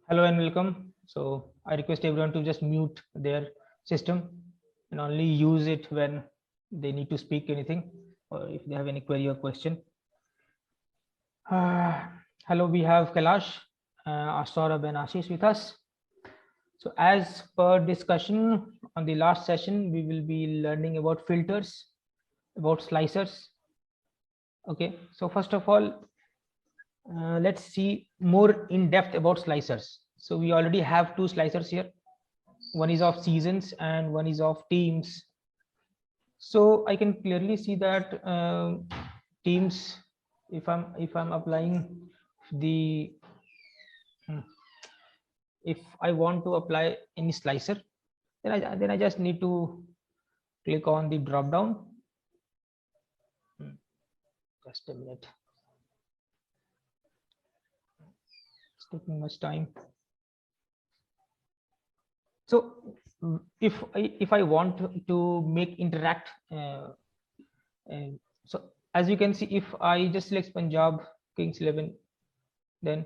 Hello and welcome. So I request everyone to just mute their system and only use it when they need to speak anything or if they have any query or question. Uh, Hello, we have Kailash, Saurabh and Ashish with us. So as per discussion on the last session, we will be learning about filters, about slicers. Okay, so first of all, let's see more in depth about slicers. So we already have two slicers here. One is of seasons and one is of teams. So I can clearly see that teams, if I'm applying the if I want to apply any slicer, then I just need to click on the drop down. Just a minute. It's taking much time. So if I want to make interact, so as you can see, if I just select Punjab Kings 11, then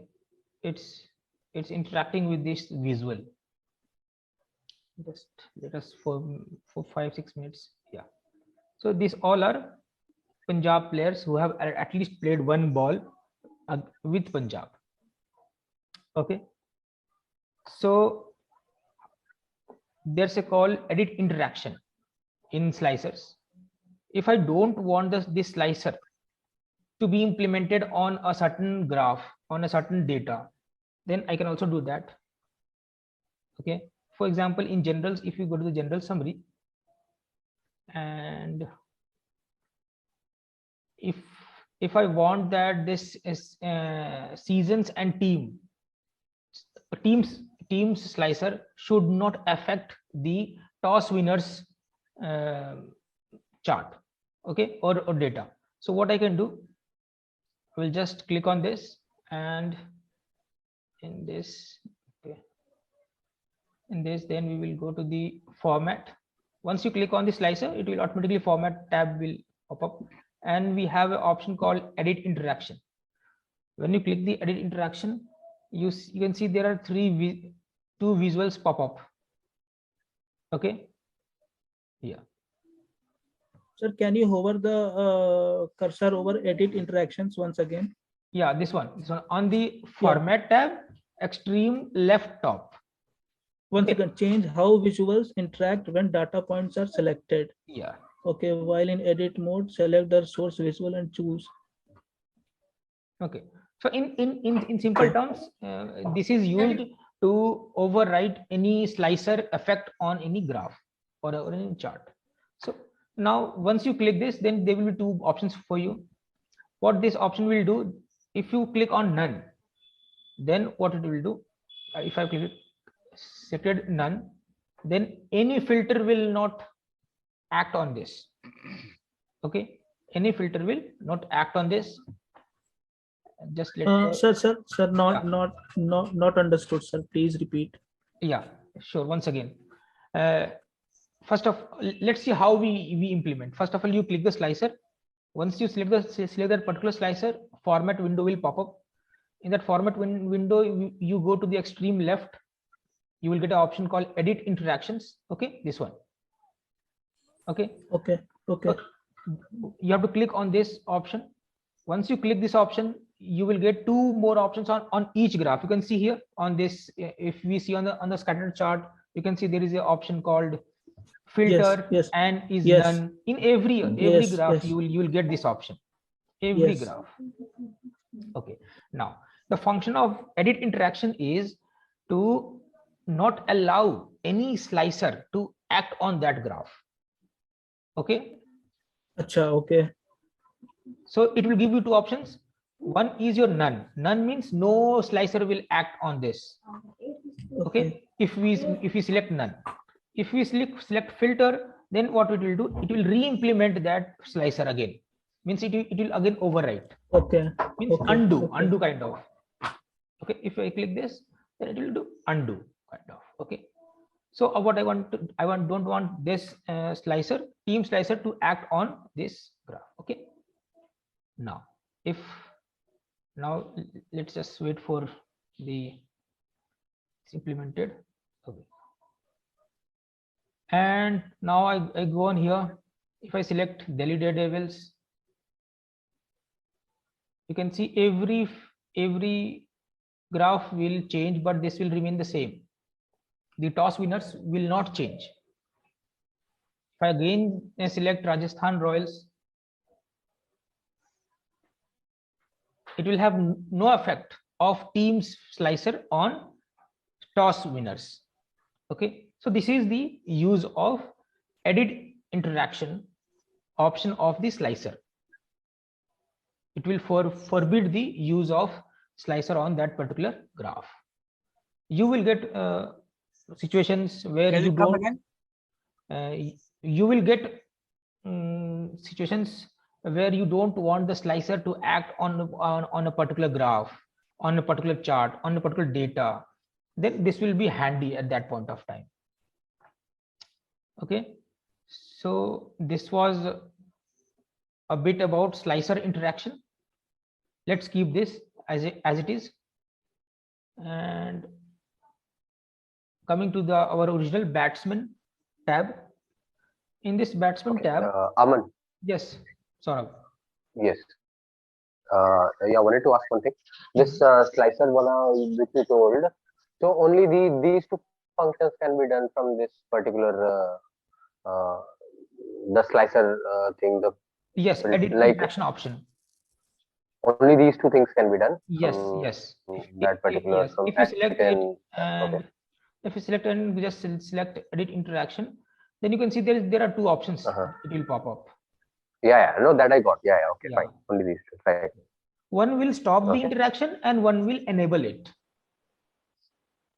it's interacting with this visual. Just let us for 5-6 minutes. Yeah. So these all are Punjab players who have at least played one ball with Punjab. Okay. So there's a call edit interaction in slicers. If I don't want this slicer to be implemented on a certain graph, on a certain data, then I can also do that. Okay. For example, in generals, if you go to the general summary, and if I want that this is seasons and teams slicer should not affect the toss winners chart, okay, or data. So what I can do, I will just click on this, and in this, okay, in this, then we will go to the format. Once you click on the slicer, it will automatically format tab will pop up, and we have an option called edit interaction. When you click the edit interaction, you can see there are two visuals pop up. Okay. Yeah. Sir, can you hover the cursor over edit interactions once again? Yeah, this one on the format tab, extreme left top. Once again, change how visuals interact when data points are selected. Yeah. Okay, while in edit mode, select the source visual and choose. Okay. So in simple terms, this is used to override any slicer effect on any graph or any chart. So now once you click this, then there will be two options for you. What this option will do, if you click on none, then what it will do, if I click selected none, then any filter will not act on this. Okay, any filter will not act on this. Just let sir, not understood, sir. Please repeat. Yeah, sure. Once again, first of let's see how we implement. First of all, you click the slicer. Once you select that particular slicer, format window will pop up. In that format window, you go to the extreme left. You will get an option called edit interactions. Okay, this one. Okay. Okay. You have to click on this option. Once you click this option, you will get two more options on each graph. You can see here on this, if we see on the scattered chart, you can see there is an option called filter and is none. In every graph, you will get this option. Every graph. Okay. Now the function of edit interaction is to not allow any slicer to act on that graph. Okay. Acha, okay. So it will give you two options. One is your none. None means no slicer will act on this. Okay. If we select none, if we select filter, then what it will do? It will re-implement that slicer again. Means it will again overwrite. Okay. Means undo kind of. Okay. If I click this, then it will do undo kind of. Okay. So what I don't want this slicer, team slicer, to act on this graph. Okay. Now let's just wait for the it's implemented. Okay. And now I go on here. If I select Delhi Daredevils, you can see every graph will change, but this will remain the same. The toss winners will not change. If I again select Rajasthan Royals, it will have no effect of team's slicer on toss winners. Okay, so this is the use of edit interaction option of the slicer. It will forbid the use of slicer on that particular graph. You will get situations where you don't. You will get situations where you don't want the slicer to act on a particular graph, on a particular chart, on a particular data. Then this will be handy at that point of time. Okay, so this was a bit about slicer interaction. Let's keep this as it is. And coming to our original batsman tab. In this batsman tab, Aman. Yes, Saurabh. Yes. Yeah, I wanted to ask one thing. This slicer wala which you told, so only these two functions can be done from this particular the slicer thing. Yes, edit interaction option. Only these two things can be done. Yes, yes. That particular. Yes. If you select it and if you select and just select edit interaction, then you can see there are two options. It will pop up. Yeah, no, that I got. Yeah, okay, fine. Only these two. Right. One will stop the interaction and one will enable it.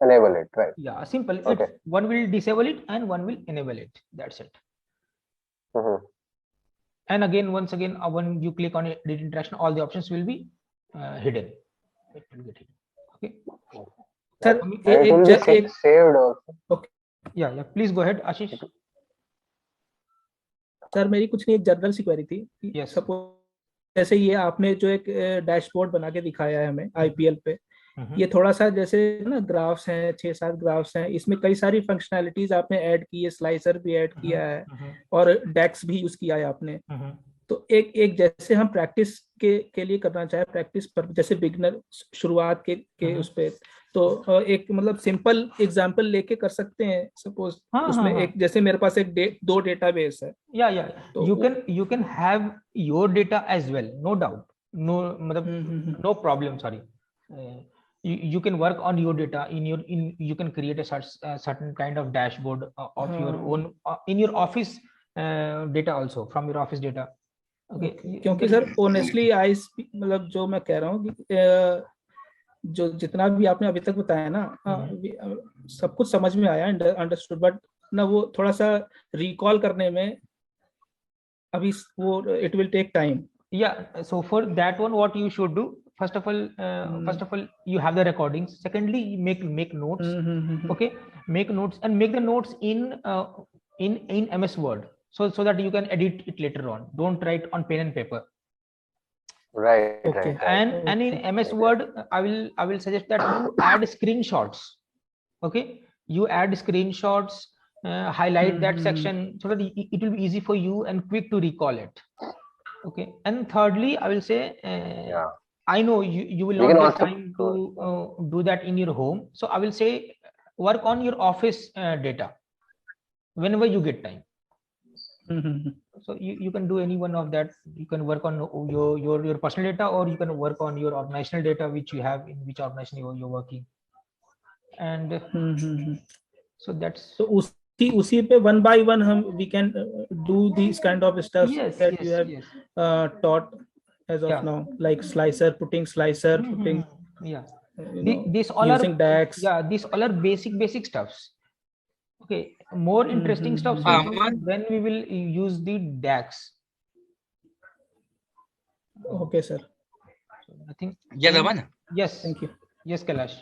Enable it, right? Yeah, simple. Okay. One will disable it and one will enable it. That's it. And again, once again, when you click on edit interaction, all the options will be hidden. It will get hidden. Okay. Sir, it will be saved also. Okay. Yeah. Please go ahead, Ashish. Sir मेरी कुछ नहीं, एक general सी query थी. Suppose जैसे ये आपने जो एक डैशबोर्ड बना के दिखाया है हमें आईपीएल पे, ये थोड़ा सा जैसे ना ग्राफ्स हैं, 6-7 ग्राफ्स हैं, इसमें कई सारी फंक्शनैलिटीज आपने ऐड की है, स्लाइसर भी ऐड किया है और डेक्स भी यूज किया है आपने. तो एक जैसे हम प्रैक्टिस के लिए करना चाहे, प्रैक्टिस पर जैसे बिगनर शुरुआत के उस पे, तो एक मतलब सिंपल एग्जांपल लेके कर सकते हैं. सपोज उसमें एक जैसे मेरे पास एक दो डेटाबेस है. या तो you can have your data as well, no doubt, no मतलब no problem, sorry. You can work on your data you can create a certain kind of dashboard of your own in your office data also, from your office data. Okay. क्योंकि sir honestly I मतलब जो मैं कह रहा हूँ कि जो जितना भी आपने अभी तक बताया ना, सब कुछ समझ में आया, अंडरस्टूड, बट ना वो थोड़ा सा रिकॉल करने में अभी वो it will take time. Yeah, so for that one, what you should do, first of all, you have the recordings. Secondly, make notes. Okay, make notes and make the notes in MS Word, so that you can edit it later on. Don't write on pen and paper. Right. Okay. And in MS Word, I will suggest that you add screenshots. Okay, you add screenshots, highlight that section so that it will be easy for you and quick to recall it. Okay. And thirdly, I will say, I know you will not get time to do that in your home. So I will say, work on your office data whenever you get time. So you can do any one of that. You can work on your personal data, or you can work on your organizational data which you have in which organization you're working. And so that's उसी पे one by one we can do these kind of stuff that you have taught as of now, like slicer, putting, putting. These all using are DAX. Yeah, these all are basic stuffs. Okay, more interesting stuffs when we will use the DAX. Okay, sir. So I think. Yes, Aman. Yes. Thank you. Yes, Kailash.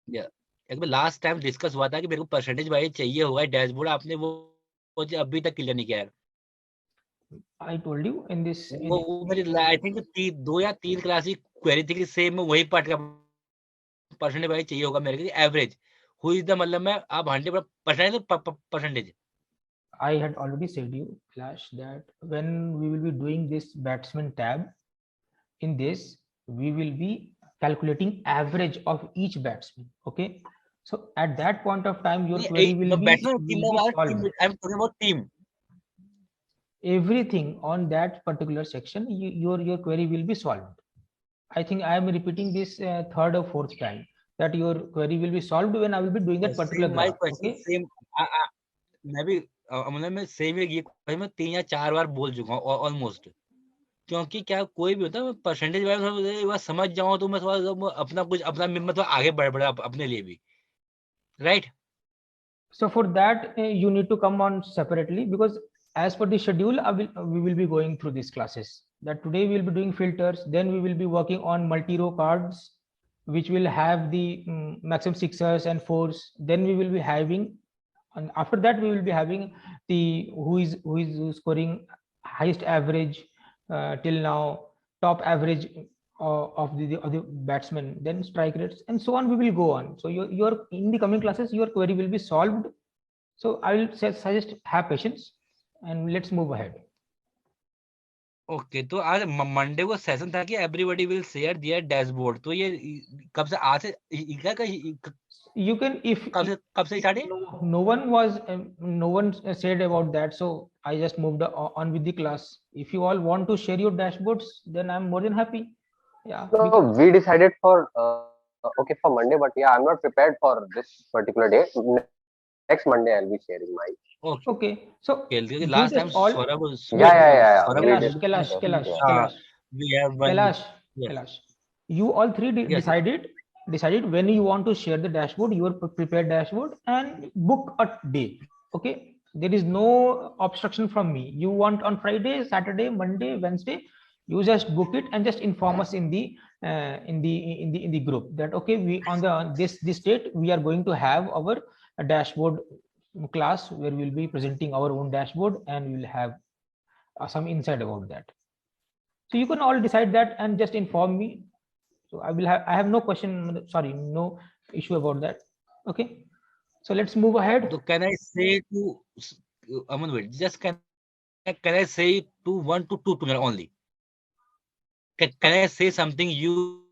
Yeah. एक बार last time discuss हुआ था कि मेरे को percentage wise चाहिए होगा dashboard, आपने वो अभी तक क्लियर नहीं किया है. I told you in this. वो मेरी आई थिंक 2 या 3 क्लास की क्वेरी थी कि सेम वही पार्ट का परसेंटेज वाइज चाहिए होगा मेरे को एवरेज, हु इज द मतलब मैं आप 100% percentage. I had already said you, Flash, that when we will be doing this batsman tab, in this we will be calculating average of each batsman. Okay, so at that point of time your query will be solved. I'm talking about team. Everything on that particular section, your query will be solved. I think I am repeating this third or fourth time that your query will be solved when I will be doing that particular My graph. question Okay, same. मैं भी मतलब मैं same ये question मैं 3 या 4 बार बोल चुका हूँ ऑलमोस्ट, क्योंकि क्या कोई भी होता है परसेंटेज वाइज एक बार समझ जाऊँ तो मैं थोड़ा अपना कुछ अपना मतलब आगे बढ़ अपने लिए भी, right. so for that you need to come on separately, because as per the schedule we will be going through these classes. That today we will be doing filters, then we will be working on multi-row cards which will have the maximum sixers and fours. Then we will be having, and after that we will be having the who is scoring highest average till now, top average of the batsman, then strike rates, and so on we will go on. So your in the coming classes your query will be solved. So I will suggest have patience and let's move ahead. Okay, तो आज Monday को session था कि everybody will share their dashboard, तो ये कब से आज से you can, if कब से स्टार्ट है? no one said about that, so I just moved on with the class. If you all want to share your dashboards, then I'm more than happy. Yeah, no, we decided for okay for Monday, but yeah, I'm not prepared for this particular day. Next Monday I'll be sharing mine. Okay, so last time Kailash, you all three decided when you want to share the dashboard, your prepared dashboard, and book a day. Okay, there is no obstruction from me. You want on Friday, Saturday, Monday, Wednesday, you just book it and just inform us in the group that okay, we on this date we are going to have our dashboard class where we will be presenting our own dashboard and we will have some insight about that. So you can all decide that and just inform me. So I have no question, sorry, no issue about that. Okay, so let's move ahead. So can I say to Aman, wait, just can I say to 1 to 2 only? Can I say something you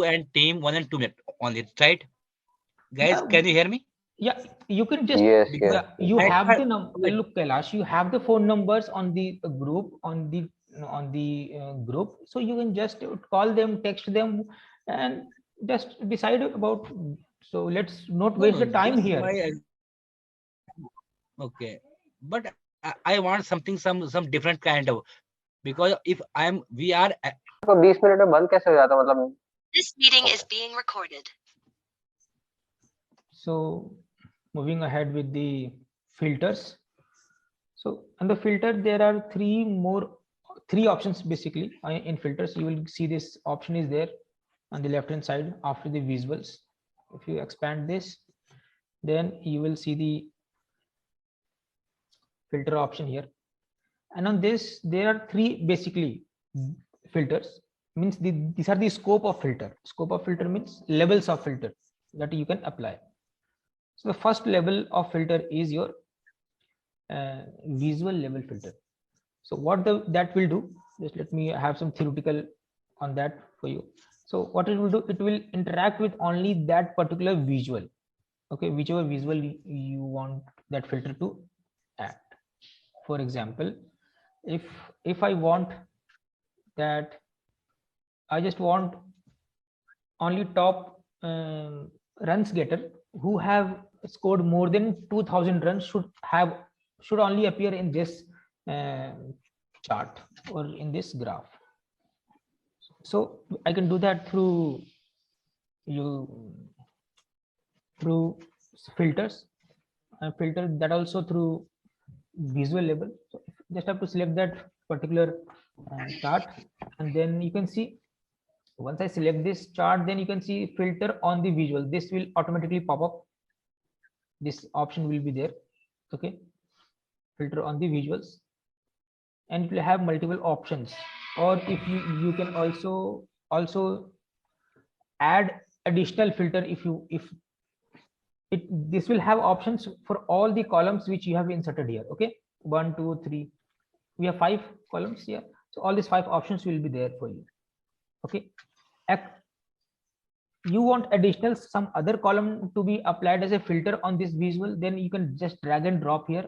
and team 1 and 2 minutes only, right? Guys, yeah. Can you hear me? Yeah, you can just you have the number. Look, Kailash, you have the phone numbers on the group on the group, so you can just call them, text them, and just decide about. So let's not waste the time here. Okay, but I want something some different kind of, because if we are. तो 20 minute में बंद कैसे हो जाता मतलब? This meeting is being recorded. So moving ahead with the filters. So on the filter there are three options basically in filters. You will see this option is there on the left hand side after the visuals. If you expand this, then you will see the filter option here, and on this there are three basically filters. Means these are the scope of filter. Scope of filter means levels of filter that you can apply. So the first level of filter is your visual level filter. So what that will do, just let me have some theoretical on that for you. So what it will do, it will interact with only that particular visual. Okay, whichever visual you want that filter to act. For example, if I want that I just want only top runs getter who have scored more than 2000 runs should only appear in this chart or in this graph. So I can do that through filters, and filter that also through visual level. So just have to select that particular chart, and then you can see once I select this chart, then you can see filter on the visual. This will automatically pop up. This option will be there. Okay, filter on the visuals, and it will have multiple options. Or if you can also add additional filter if this will have options for all the columns which you have inserted here. Okay, 1, 2, 3. We have 5 columns here, so all these 5 options will be there for you. Okay, you want additional some other column to be applied as a filter on this visual, then you can just drag and drop here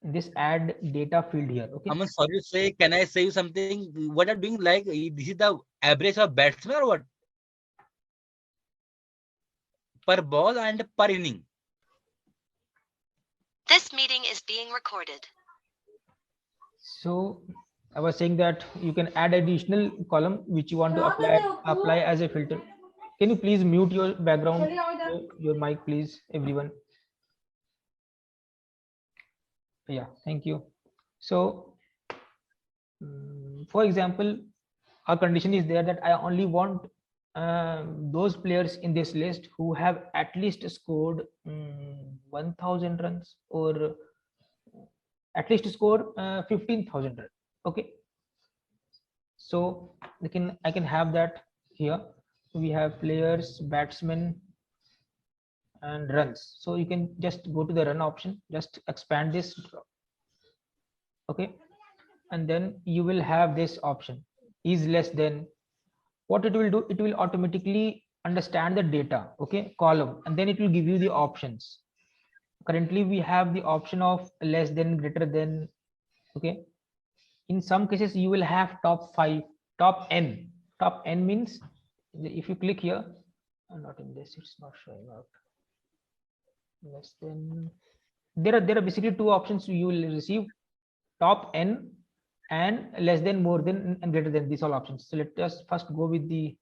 in this add data field here. Okay, I'm sorry to say, can I say you something? What are you doing? Like, this is the average of batsman or what? Per ball and per inning. This meeting is being recorded. so I was saying that you can add additional column which you want to apply as a filter. Can you please mute your background, your mic, please, everyone? Yeah, thank you. So, for example, our condition is there that I only want those players in this list who have at least scored 1000 runs or at least scored 15,000 runs. Okay, so I can have that here. We have players, batsmen, and runs. So you can just go to the run option, just expand this. Okay, and then you will have this option is less than. What it will do, it will automatically understand the data, okay, column, and then it will give you the options. Currently we have the option of less than, greater than. Okay, in some cases you will have top 5, top n. Top n means if you click here, not in this, it's not showing out. Less than, there are basically 2 options you will receive: top n and less than, more than, and greater than. These all options. So let us first go with the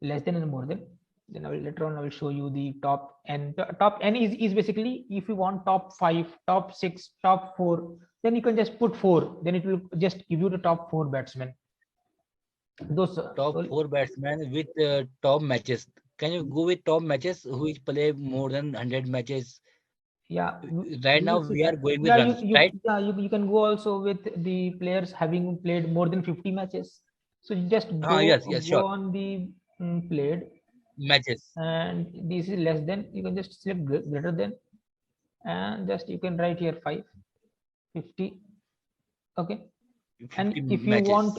less than and more than. Then later on I will show you the top n. Top n is basically if you want top 5, top 6, top 4, then you can just put 4. Then it will just give you the top 4 batsmen. Those top 4 batsmen with top matches. Can you go with top matches who is play more than 100 matches? Yeah, right now we are going with runs, right? Yeah, you can go also with the players having played more than 50 matches. So you just go, yes, sure. go on the played matches, and this is less than. You can just select greater than, and just you can write here 5, 50. Okay, 50 and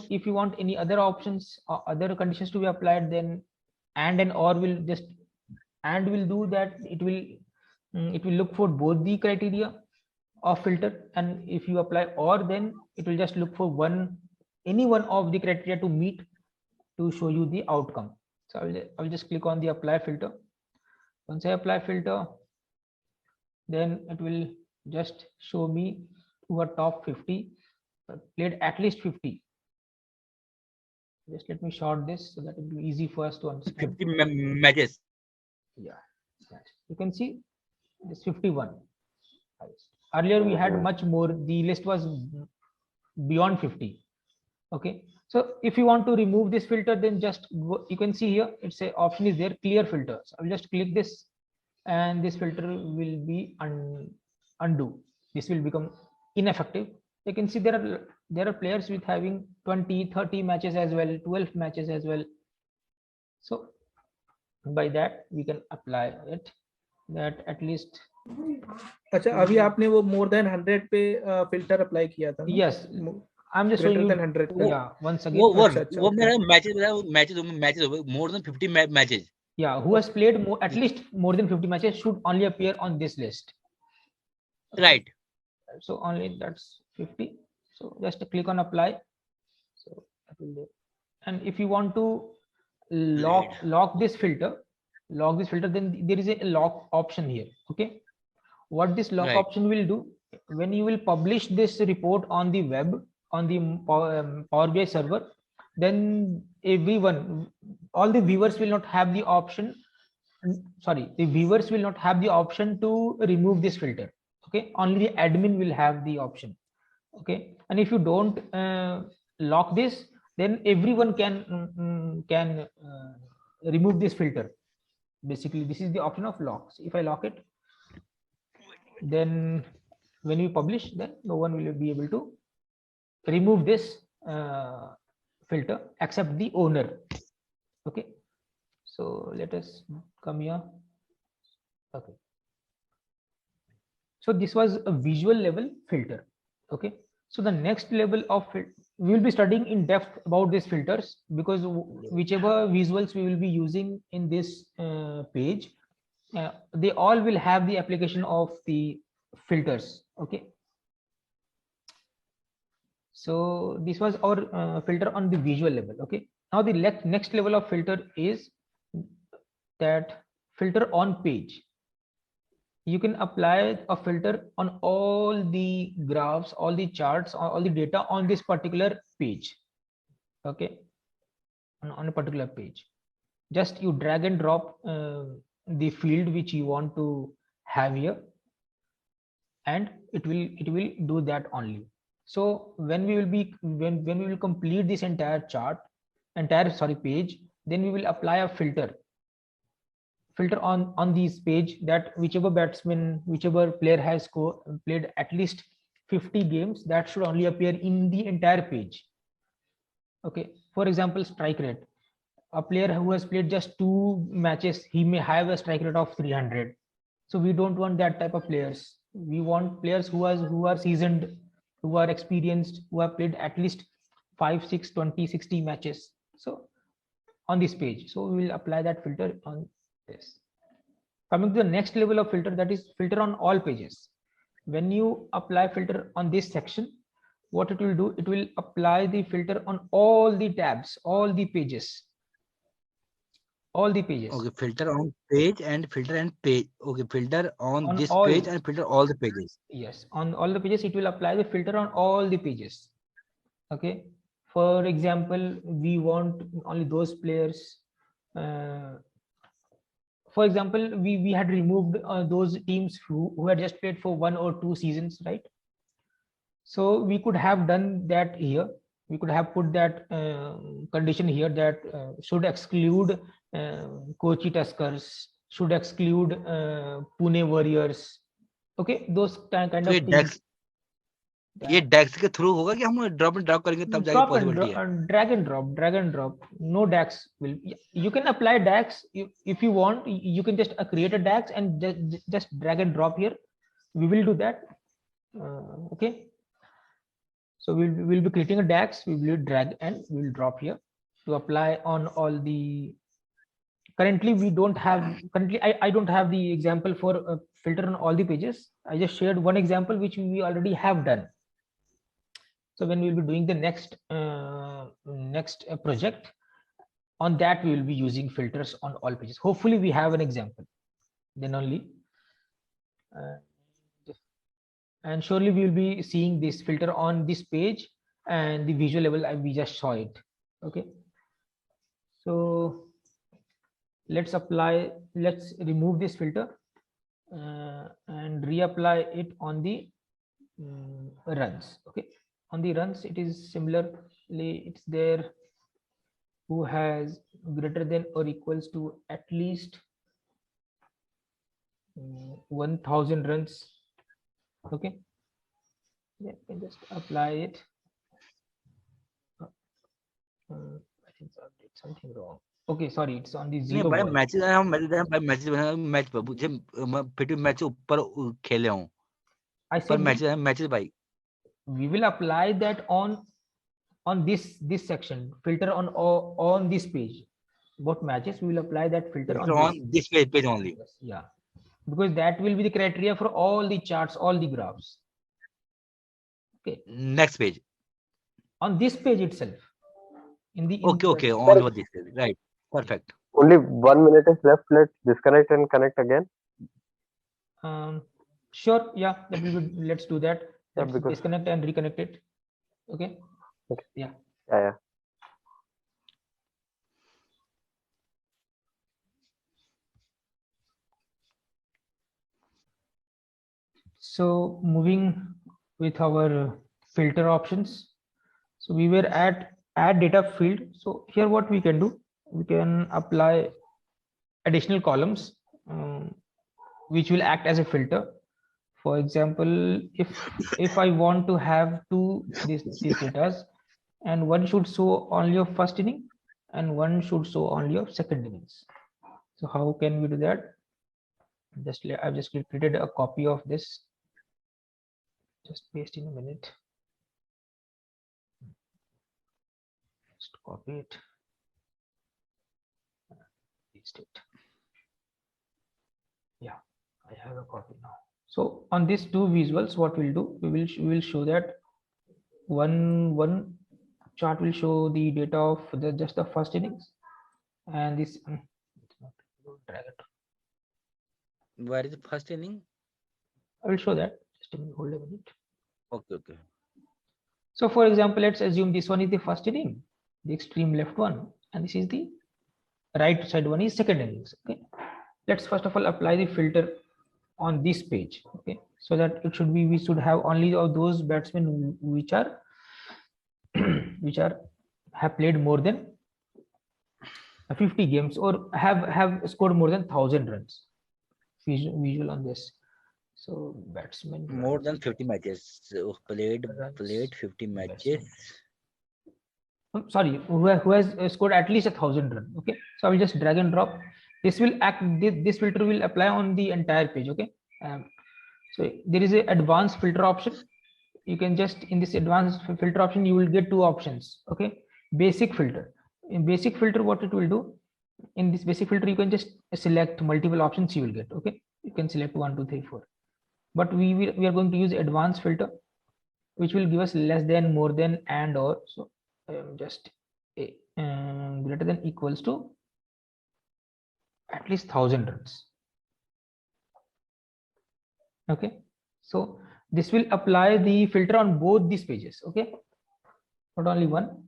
if you want any other options or other conditions to be applied, then and or will just will do that. It will look for both the criteria of filter, and if you apply or, then it will just look for any one of the criteria to meet to show you the outcome. So I'll just click on the apply filter. Once I apply filter, then it will just show me who are top 50 played at least 50. Just let me short this so that it will be easy for us to understand. 50 matches. Yeah, you can see this 51. Earlier we had much more. The list was beyond 50. Okay, so if you want to remove this filter, then just go, you can see here it's a option is there, clear filter. So I'll just click this and this filter will be undo. This will become ineffective. You can see there are players with having 20, 30 matches as well, 12 matches as well. So by that we can apply it that at least. अच्छा, अभी आपने वो more than 100 पे filter apply किया था ना? Yes, I'm just showing you. 100 yeah, once again. वो मेरा matches more than 50 matches. Yeah, who has played at least more than 50 matches should only appear on this list. Okay. Right. So only that's 50. So just click on apply. So and if you want to lock this filter, then there is a lock option here. Okay, what this lock option will do, when you will publish this report on the web, on the Power BI server, then all the viewers will not have the option. The viewers will not have the option to remove this filter. Okay, only the admin will have the option. Okay, and if you don't lock this, then everyone can remove this filter. Basically, this is the option of lock. So if I lock it, then when we publish, then no one will be able to remove this filter except the owner. Okay, So let us come here. Okay. So this was a visual level filter. Okay. So the next level of we will be studying in depth about these filters, because whichever visuals we will be using in this page, they all will have the application of the filters. Okay. So this was our filter on the visual level. Okay. Now the next level of filter is that filter on page. You can apply a filter on all the graphs, all the charts, all the data on this particular page. Okay, on a particular page. Just you drag and drop the field which you want to have here, and it will do that only. So when we will complete this entire page, then we will apply a filter on this page, that whichever player has played at least 50 games, that should only appear in the entire page. Okay, for example, strike rate. A player who has played just 2 matches, he may have a strike rate of 300. So we don't want that type of players. We want players who are seasoned, who are experienced, who have played at least 5, 6, 20, 60 matches. So on this page, so we will apply that filter on this. Coming to the next level of filter, that is filter on all pages. When you apply filter on this section, what it will do, it will apply the filter on all the tabs, all the pages. Okay, filter on page and filter and page. Okay, filter on this page and filter all the pages. Yes, on all the pages, it will apply the filter on all the pages. Okay. For example, we want only those players. For example, we had removed those teams who had just played for 1 or 2 seasons, right? So we could have done that here. We could have put that condition here, that should exclude Kochi Tuskers, should exclude Pune Warriors. Okay, those kind of teams. ये DAX के through होगा कि हम drop and drop करेंगे तब जाके possibility है? Drag and drop. No DAX will. You can apply DAX if you want. You can just create a DAX and just drag and drop here. We will do that. Okay. So we'll be creating a DAX. We will drag and we will drop here to apply on all the. Currently we don't have. I don't have the example for filter on all the pages. I just shared one example which we already have done. So when we will be doing the next project, on that we will be using filters on all pages. Hopefully we have an example, then only. And surely we will be seeing this filter on this page and the visual level. We just saw it. Okay. So let's remove this filter and reapply it on the runs. Okay. On the runs, it is similarly, it's there who has greater than or equals to at least 1000 runs. Okay. Yeah, you can just apply it. I think I did something wrong. Okay, sorry, it's on the 0 ball. Matches हम matches बना match पर मुझे फिर match ऊपर खेले हूं. I said matches भाई. We will apply that on this section, filter on this page. What matches we will apply that filter on this page only. Yeah, because that will be the criteria for all the charts, all the graphs. Okay. Next page. On this page itself. Okay. On this page. Right. Perfect. Only 1 minute is left. Let's disconnect and connect again. Sure. Yeah. That will be, let's do that. Let's disconnect and reconnect it. Okay. Yeah. So moving with our filter options. So we were at add data field. So here what we can do, we can apply additional columns which will act as a filter. For example, if I want to have these data, and one should show only your first inning and one should show only your second innings. So how can we do that? I've just created a copy of this. Just paste in a minute. Just copy it. Paste it. Yeah, I have a copy now. So on these two visuals, what we'll do, we will show that one chart will show the data of just the first innings, and this drag it. Where is the first inning? I will show that. Just a minute, hold a minute. Okay. So for example, let's assume this one is the first inning, the extreme left one, and this is the right side one is second innings. Okay, let's first of all apply the filter on this page. Okay, so that it should be, we should have only of those batsmen which are have played more than 50 games or have scored more than 1,000 runs. Visual on this. So batsmen More than 50 matches. So played 50 matches. Sorry, who has scored at least 1,000 runs. Okay, so I will just drag and drop. This will act. This filter will apply on the entire page. Okay, so there is an advanced filter option. You can just, in this advanced filter option, you will get two options. Okay, basic filter. In basic filter, what it will do, in this basic filter, you can just select multiple options you will get. Okay, you can select 1, 2, 3, 4. But we are going to use advanced filter, which will give us less than, more than, and or. So just greater than equals to at least 1,000 runs. Okay, so this will apply the filter on both these pages. Okay, not only one.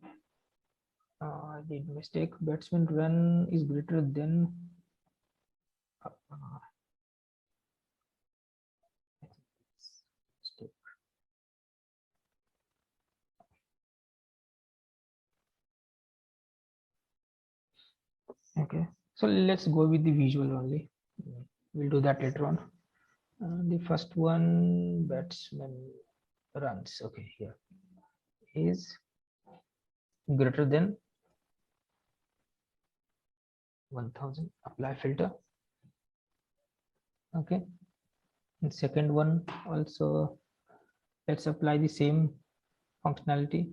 I did mistake. Batsman run is greater than okay, so let's go with the visual only. We'll do that later on. The first one, batsman runs. Okay, here is greater than 1,000. Apply filter. Okay, and second one also, let's apply the same functionality.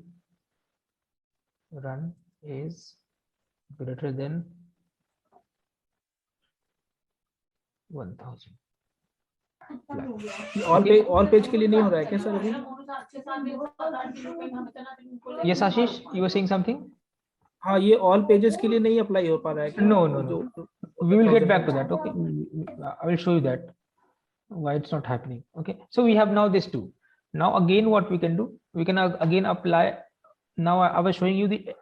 Run is greater than 1,000. All page के लिए नहीं हो रहा है क्या sir अभी? Yes, Ashish, you were saying something? हाँ, ये ऑल पेजेस के लिए नहीं अप्लाई हो पा रहा है क्या? No. We will get back to that. Okay, I will show you that why it's not happening. Okay, so we have now this two. Now again, what we can do, we can again apply. Now I was showing you the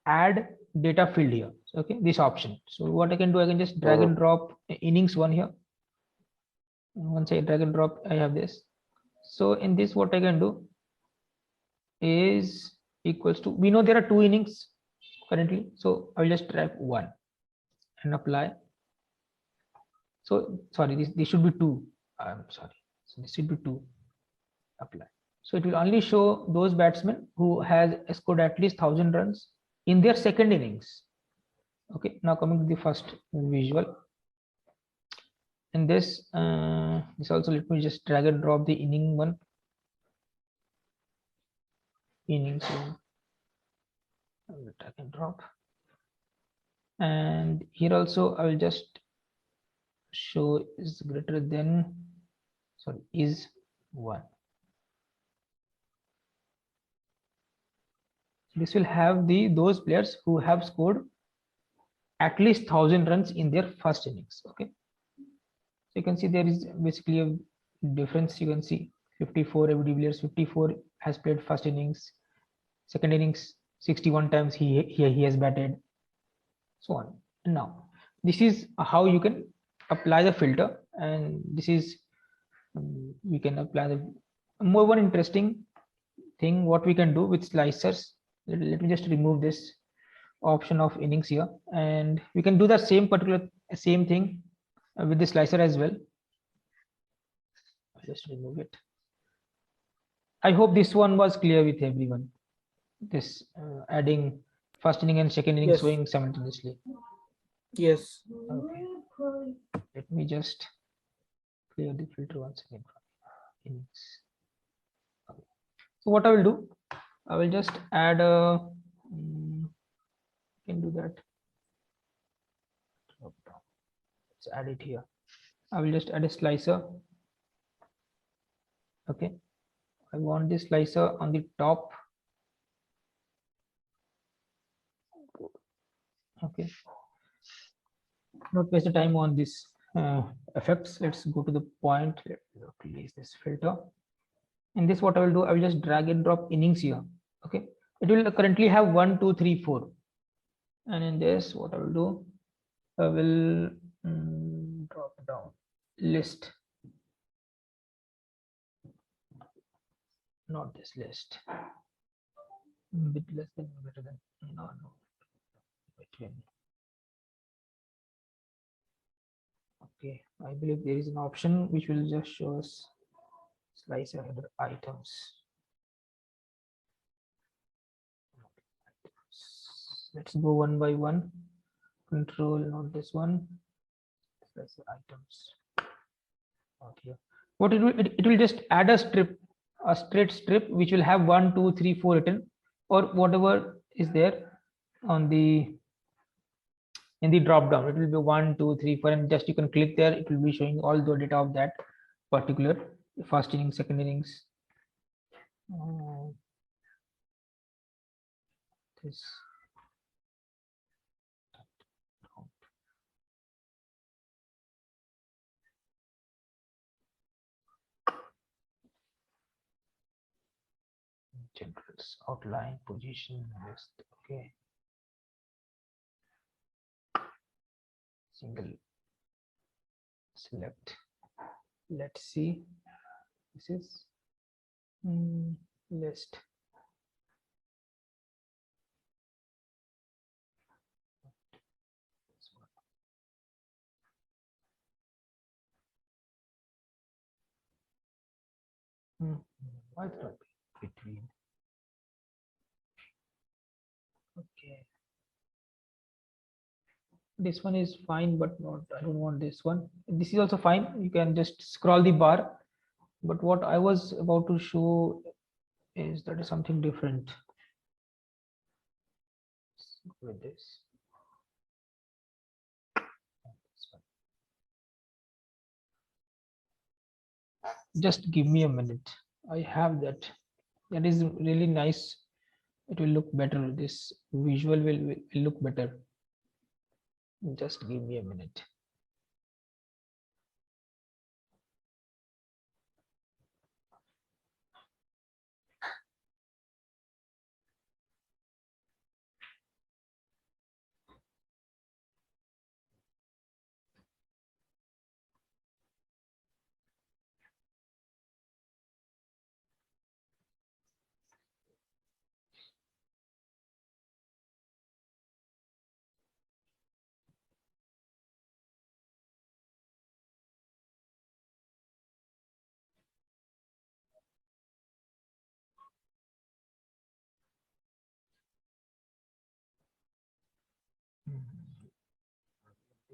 add data field here. Okay, this option. So what I can do, I can just drag and drop innings one here. Once I drag and drop, I have this. So in this, what I can do is equals to, we know there are two innings currently, so I will just drag one and apply. So sorry, this should be two. I'm sorry, so this should be two. Apply. So it will only show those batsmen who has scored at least 1,000 runs in their second innings. Okay, now coming to the first visual. In this, this also, let me just drag and drop the inning one. Innings one. Drag and drop. And here also, I will just show is greater than, sorry, is 1. This will have those players who have scored at least 1,000 runs in their first innings. Okay, so you can see there is basically a difference. You can see 54, AB de Villiers 54 has played first innings, second innings 61 times he has batted, so on. And now this is how you can apply the filter, and this is we can apply the more one interesting thing what we can do with slicers. Let me just remove this option of innings here, and we can do the same thing with the slicer as well. I'll just remove it. I hope this one was clear with everyone. This adding first inning and second inning, yes, showing simultaneously. Yes. Okay. me just clear the filter once again. So what I will do, I will just add a, can do that. Let's add it here. I will just add a slicer. Okay, I want this slicer on the top. Okay, not waste the time on this effects. Let's go to the point. Let's release this filter. In this, what I will do, I will just drag and drop innings here. Okay, it will currently have 1, 2, 3, 4, and in this, what I will do, I will drop down list, not this list, bit less than, better than, no, between. Okay, I believe there is an option which will just show us slicer header items. Let's go one by one. Control, not this one. Slicer items. Not here. What it will just add a strip, a straight strip which will have 1, 2, 3, 4 written, or whatever is there on the in the drop down. It will be 1, 2, 3, 4, and just you can click there. It will be showing all the data of that particular first innings, second innings. This. Generals, outline, position, list. Okay. Single select. Let's see. This is list. Why it's not between? Okay. This one is fine, but not, I don't want this one. This is also fine. You can just scroll the bar. But what I was about to show is that is something different with this. Just give me a minute. I have that. That is really nice. It will look better. This visual will look better. Just give me a minute.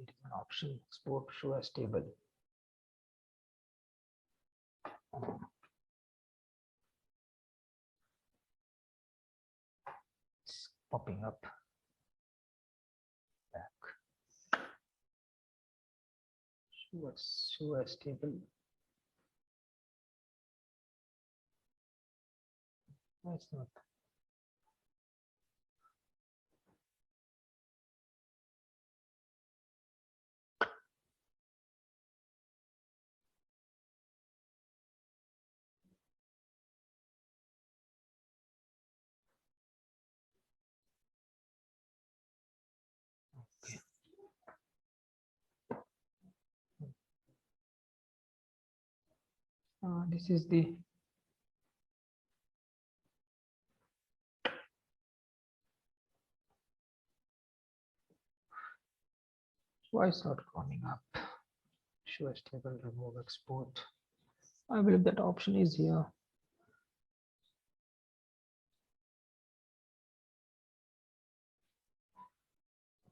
It is an option, export show as table. It's popping up. Back. Show as table. No, it's not. This is the why it's not coming up. Show as table, remove export. I believe that option is here.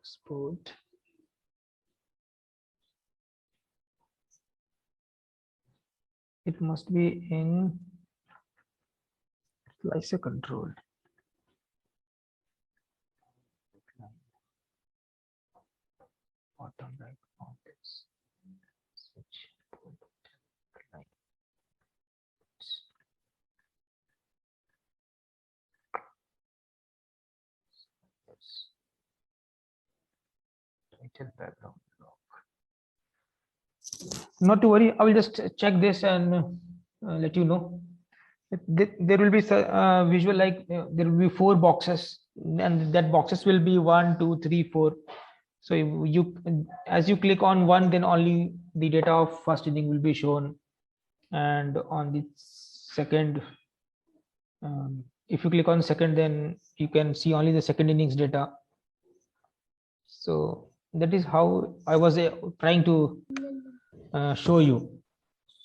Export. it must be in slicer control. Bottom right boundaries. Switch line. Title background. Not to worry, I will just check this and let you know. There will be visual like there will be 4 boxes, and that boxes will be 1, 2, 3, 4. So you as you click on one, then only the data of first inning will be shown, and on the second, if you click on second, then you can see only the second innings data. So that is how I was trying to show you.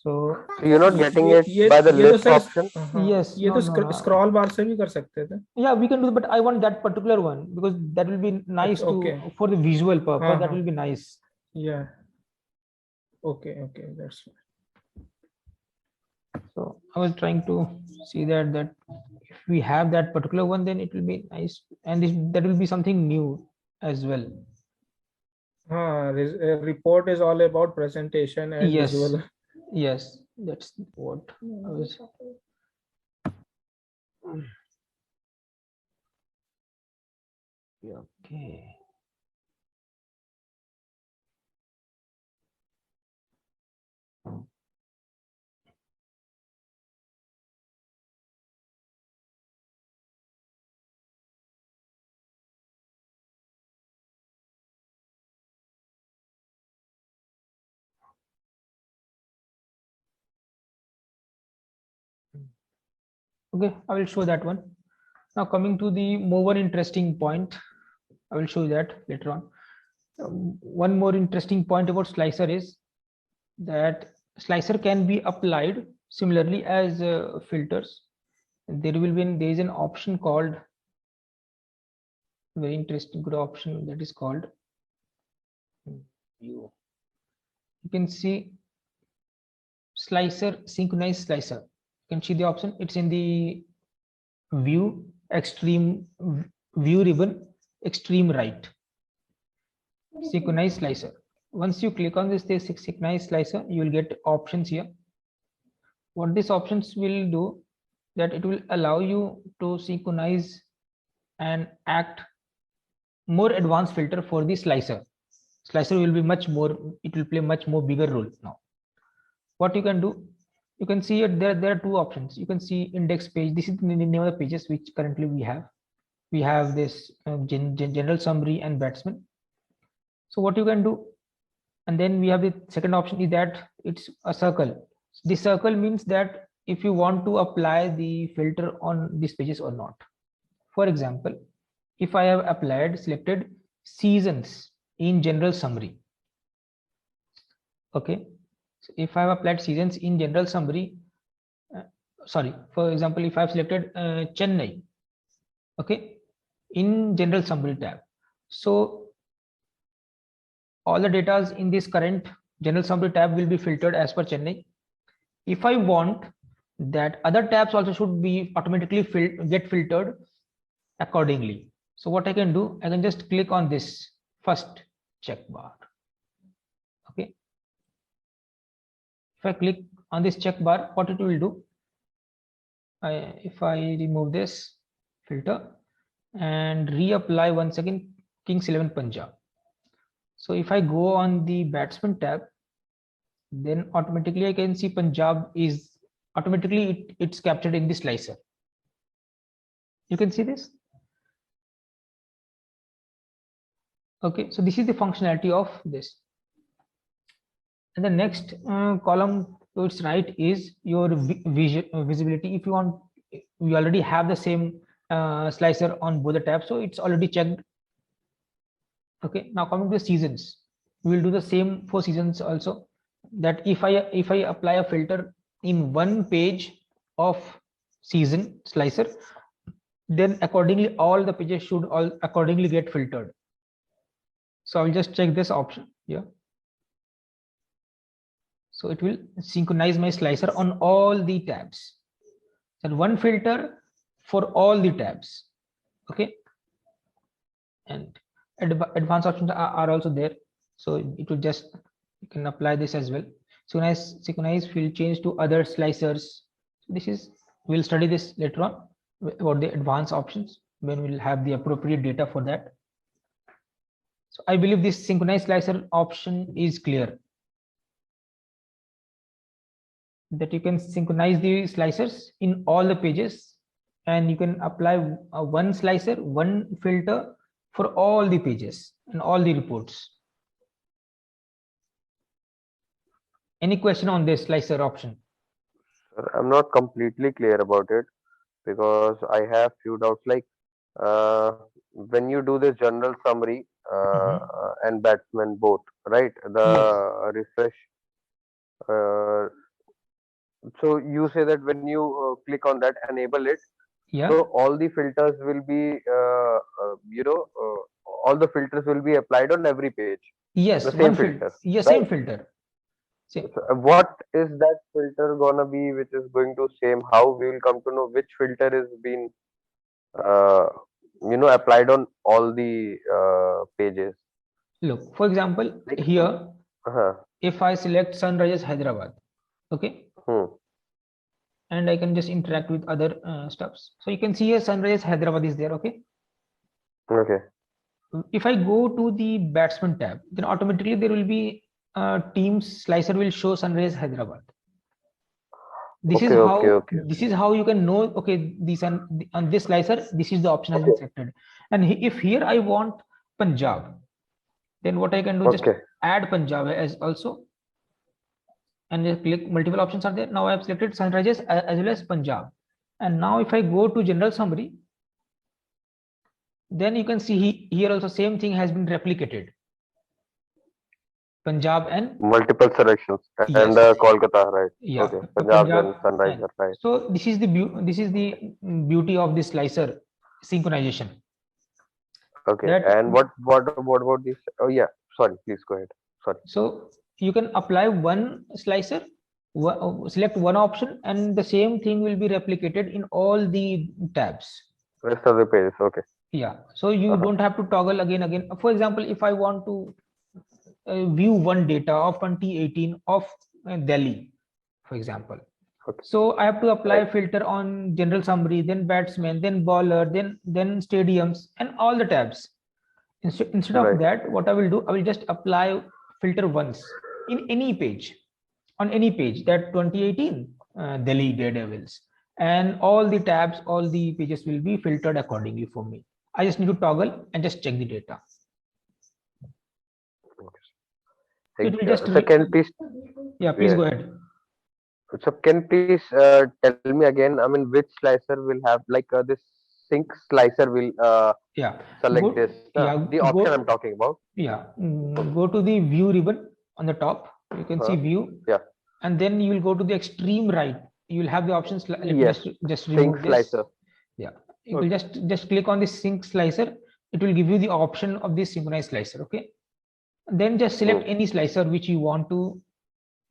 So you're not getting it by the list option. Yes, ये no, तो no, no. Scroll बार से भी कर सकते थे. Yeah, we can do, but I want that particular one because that will be nice okay. to for the visual purpose. That will be nice. Yeah. Okay, that's fine. So I was trying to see that if we have that particular one, then it will be nice, and that will be something new as well. Report is all about presentation and Yes. visual. Yes, that's what I was. Okay. Okay, I will show that one. Now coming to the more interesting point, I will show you that later on. One more interesting point about slicer is that slicer can be applied similarly as filters. There is an option called, very interesting good option, that is called view. You can see slicer, synchronized slicer. You can see the option. It's in the view extreme view ribbon extreme right. Synchronized slicer. Once you click on this synchronized slicer, you will get options here. What these options will do, that it will allow you to synchronize and act more advanced filter for the slicer. Slicer will be much more, it will play much more bigger role now. What you can do, you can see it there are 2 options. You can see index page. This is the name of the pages which currently we have. We have this general summary and batsman. So what you can do, and then we have the second option is that it's a circle. The circle means that if you want to apply the filter on these pages or not. For example, if I have selected seasons in general summary. Okay, so if I have applied seasons in general summary, for example, if I've selected Chennai, okay, in general summary tab. So all the data in this current general summary tab will be filtered as per Chennai. If I want that other tabs also should be automatically get filtered accordingly. So what I can do, I can just click on this first check bar. Okay. If I click on this check bar, what it will do, if I remove this filter and reapply once again Kings 11 Punjab. So if I go on the batsman tab, then automatically I can see Punjab is automatically it's captured in the slicer. You can see this. Okay, so this is the functionality of this. And the next column to its right is your visibility. If you want, we already have the same slicer on both the tabs, so it's already checked. Okay, now coming to the seasons, we will do the same for seasons also. That if I apply a filter in one page of season slicer, then accordingly all the pages should all accordingly get filtered. So I'll just check this option here. So it will synchronize my slicer on all the tabs. And one filter for all the tabs. Okay. And advanced options are also there. So it will just, you can apply this as well. Synchronize will change to other slicers. This is, we'll study this later on about the advanced options when we'll have the appropriate data for that. So I believe this synchronized slicer option is clear, that you can synchronize the slicers in all the pages, and you can apply one slicer, one filter for all the pages and all the reports. Any question on this slicer option? Sir, I'm not completely clear about it because I have few doubts. Like when you do this general summary and batsman both, right? The refresh. So you say that when you click on that, enable it. Yeah. So all the filters will be, all the filters will be applied on every page. Yes. The same filter. Yes, right? same filter. So what is that filter gonna be, which is going to same? How we will come to know which filter is being, applied on all the pages? Look, for example, Like, here, if I select Sunrisers Hyderabad, okay, and I can just interact with other stuffs. So you can see here Sunrisers Hyderabad is there, okay. Okay. If I go to the batsman tab, then automatically there will be teams slicer will show Sunrisers Hyderabad. This is how this is how you can know, okay, this on this slicer, this is the option has been selected. And if here I want Punjab, then what I can do, just add Punjab as also, and just click, multiple options are there. Now I have selected Sunrisers as well as Punjab. And now if I go to general summary, then you can see here also same thing has been replicated. Punjab and multiple selections, yes. And Kolkata, right? Yeah. Okay. Punjab and Sunrisers, right? So this is the beauty of this slicer synchronization. Okay. And what about this? Oh yeah. Sorry. Please go ahead. Sorry. So you can apply one slicer, select one option, and the same thing will be replicated in all the tabs. Rest of the pages. Okay. Yeah. So you don't have to toggle again. For example, if I want to view one data of 2018 of Delhi, for example. Okay. So I have to apply a filter on general summary, then batsman, then bowler, then stadiums, and all the tabs. Instead of that, what I will do, I will just apply filter once in any page, on any page, that 2018 Delhi Daredevils, and all the tabs, all the pages will be filtered accordingly for me. I just need to toggle and just check the data. So it will just please. Yeah, please go ahead. So can please tell me again, I mean, which slicer will have, like this sync slicer will select this, the option I'm talking about. Yeah, go to the view ribbon on the top. You can see view. Yeah. And then you will go to the extreme right. You will have the options. Just sync slicer. Yeah. You will just click on this sync slicer. It will give you the option of this synchronized slicer. Okay. Then just select any slicer which you want to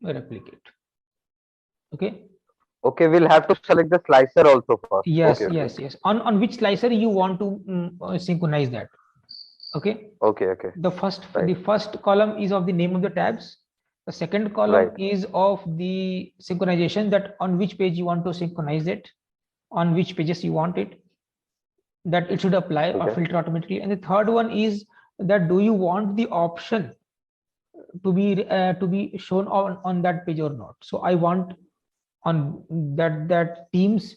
replicate. Okay. Okay, we'll have to select the slicer also first. Yes, yes. On which slicer you want to synchronize that. Okay. Okay. The first column is of the name of the tabs. The second column is of the synchronization, that on which page you want to synchronize it, on which pages you want it, that it should apply or filter automatically. And the third one is that do you want the option to be shown on that page or not. So I want on that teams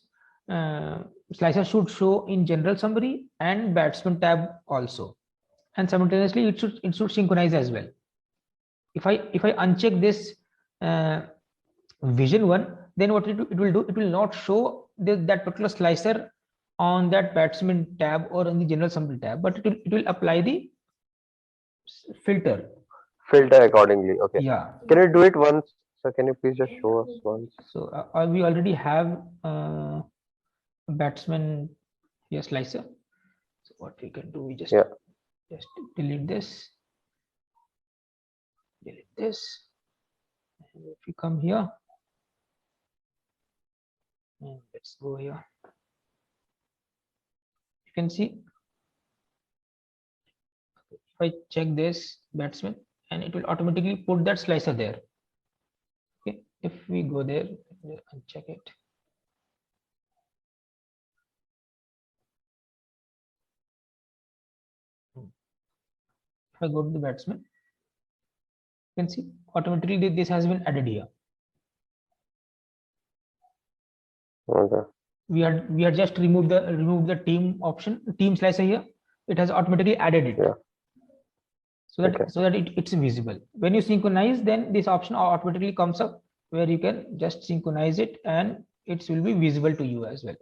slicer should show in general summary and batsman tab also, and simultaneously it should synchronize as well. If I uncheck this vision one, then what it will do, it will not show that particular slicer on that batsman tab or on the general summary tab, but it will apply the filter accordingly. Okay. Yeah. Can you do it once? So can you please just show us once? So we already have batsman here slicer. So what we can do, we just delete this, If you come here, and let's go here. You can see if I check this batsman, and it will automatically put that slicer there. Okay, if we go there and check it. If I go to the batsman, you can see automatically this has been added here. Okay. We are just remove the team option, team slicer here. It has automatically added it. Yeah. So that Okay. it's visible. When you synchronize, then this option automatically comes up where you can just synchronize it and it will be visible to you as well.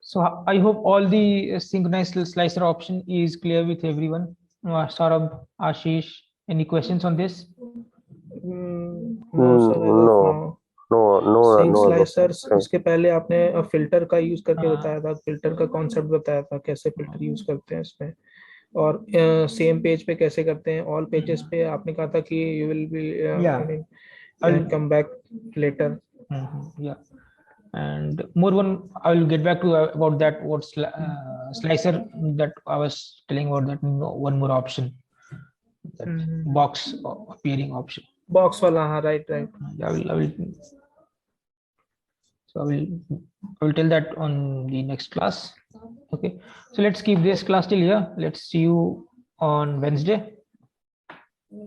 So I hope all the synchronized slicer option is clear with everyone. Saurabh, Ashish, any questions on this? No sir, as of now. Sync no. slicers, Sync. इसके पहले आपने filter का use करके बताया था, filter का concept बताया था, कैसे फिल्टर यूज करते हैं इसमें, और सेम पेज पे कैसे करते हैं, ऑल पेजेस पे आपने कहा था कि you will be come back later. Yeah, and more one I will get back to about that. What slicer that I was telling about, that one more option, that box appearing option. Box वाला, हाँ, right. I will so I will tell that on the next class. Okay, so let's keep this class till here. Let's see you on Wednesday.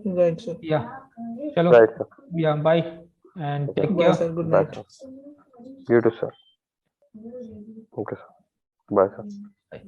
Right sir. Yeah, chalo. Right, sir. Yeah, bye and take Bye care. sir, good Bye, night. sir. You too, sir. Okay, sir. Bye, sir. Bye.